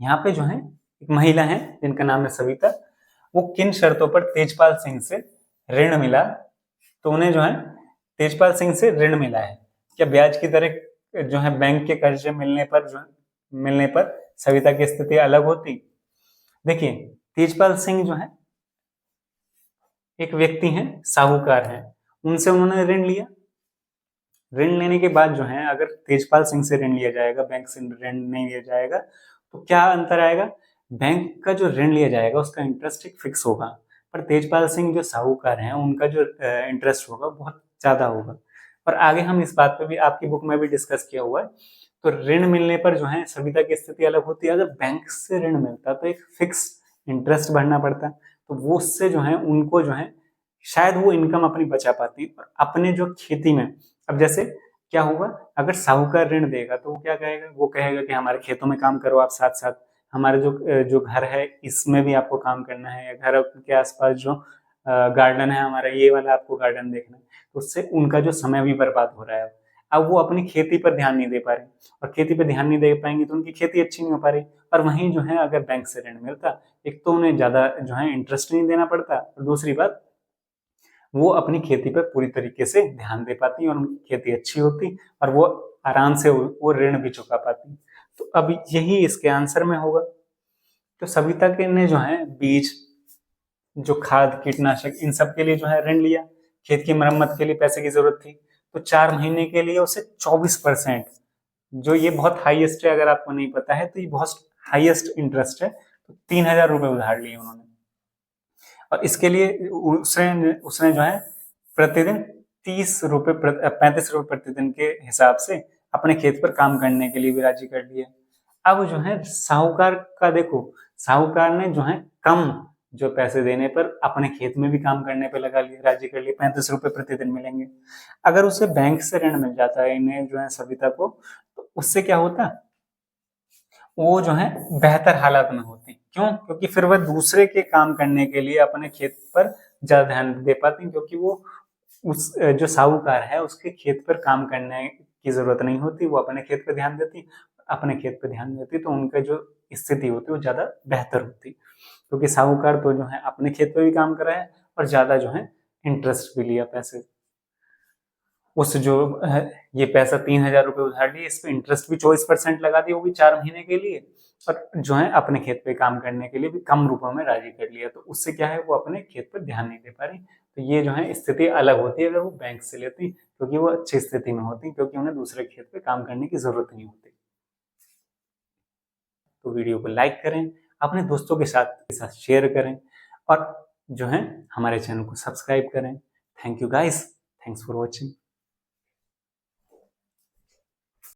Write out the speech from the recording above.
यहाँ पे जो है एक महिला है जिनका नाम है सविता, वो किन शर्तों पर तेजपाल सिंह से ऋण मिला, तो उन्हें जो है तेजपाल सिंह से ऋण मिला है। क्या ब्याज की दरें जो है बैंक के कर्जे मिलने पर सविता की स्थिति अलग होती? देखिए, तेजपाल सिंह जो है एक व्यक्ति हैं, साहूकार हैं, उनसे उन्होंने ऋण लिया। ऋण लेने के बाद जो है अगर तेजपाल सिंह से ऋण लिया जाएगा, बैंक से ऋण नहीं लिया जाएगा, तो क्या अंतर आएगा? बैंक का जो ऋण लिया जाएगा उसका इंटरेस्ट एक फिक्स होगा, पर तेजपाल सिंह जो साहूकार हैं उनका जो इंटरेस्ट होगा बहुत ज्यादा होगा। और आगे हम इस बात पे भी आपकी बुक में भी डिस्कस किया हुआ है। तो ऋण मिलने पर जो है सविता की स्थिति अलग होती है। अगर बैंक से ऋण मिलता तो एक फिक्स इंटरेस्ट भरना पड़ता, तो वो उससे जो है उनको जो है शायद वो इनकम अपनी बचा पाती। और अपने जो खेती में, अब जैसे क्या होगा, अगर साहूकार ऋण देगा तो वो क्या कहेगा, वो कहेगा कि हमारे खेतों में काम करो आप, साथ साथ हमारे जो घर है इसमें भी आपको काम करना है, या घर के आसपास जो गार्डन है हमारा, ये वाला आपको गार्डन देखना है। तो उससे उनका जो समय भी बर्बाद हो रहा है। अब वो अपनी खेती पर ध्यान नहीं दे पा रहे, और खेती पर ध्यान नहीं दे पाएंगे तो उनकी खेती अच्छी नहीं हो पा रही। और वहीं जो है अगर बैंक से ऋण मिलता, एक तो उन्हें ज्यादा जो है इंटरेस्ट नहीं देना पड़ता, और दूसरी बात वो अपनी खेती पर पूरी तरीके से ध्यान दे पाती और उनकी खेती अच्छी होती, और वो आराम से वो ऋण भी चुका पाती। तो अब यही इसके आंसर में होगा। तो सविता के ने जो है बीज, जो खाद, कीटनाशक, इन सब के लिए जो है ऋण लिया। खेत की मरम्मत के लिए पैसे की जरूरत थी, तो 4 महीने के लिए उसे 24%, जो ये बहुत हाईएस्ट है, अगर आपको नहीं पता है तो ये बहुत हाईएस्ट इंटरेस्ट है, तो 3,000 रुपए उधार लिए उन्होंने। और इसके लिए उसने उसने जो है प्रतिदिन 30 रुपए 35 रुपए प्रतिदिन के हिसाब से अपने खेत पर काम करने के लिए भी राजी कर लिया। अब जो है साहूकार का देखो, साहूकार ने जो है कम जो पैसे देने पर अपने खेत में भी काम करने पे लगा लिया, राजी कर लिया, 35 रुपए प्रतिदिन मिलेंगे। अगर उसे बैंक से ऋण मिल जाता है इन्हें जो है सविता को, तो उससे क्या होता, वो जो है बेहतर हालात में होती। क्यों? क्योंकि फिर वह दूसरे के काम करने के लिए अपने खेत पर ज्यादा ध्यान दे पाती, क्योंकि वो उस जो साहूकार है उसके खेत पर काम करने की जरूरत नहीं होती, वो अपने खेत पर ध्यान देती, अपने खेत पर ध्यान देती, तो उनका जो स्थिति होती है वो ज्यादा बेहतर होती, क्योंकि साहूकार तो जो है अपने खेत पे भी काम कर रहा है और ज्यादा जो है इंटरेस्ट भी लिया पैसे। उस जो ये पैसा 3,000 रुपए उधार लिए, इस पे इंटरेस्ट भी 24% लगा दिया, वो भी 4 महीने के लिए, और जो है अपने खेत पे काम करने के लिए भी कम रुपयों में राजी कर लिया। तो उससे क्या है, वो अपने खेत पर ध्यान नहीं दे पा रही। तो ये जो है स्थिति अलग होती है अगर वो बैंक से लेती, क्योंकि वो अच्छी स्थिति में होती, क्योंकि उन्हें दूसरे खेत पे काम करने की जरूरत नहीं होती। तो वीडियो को लाइक करें, अपने दोस्तों के साथ शेयर करें, और जो है हमारे चैनल को सब्सक्राइब करें। Thank you guys, thanks for watching.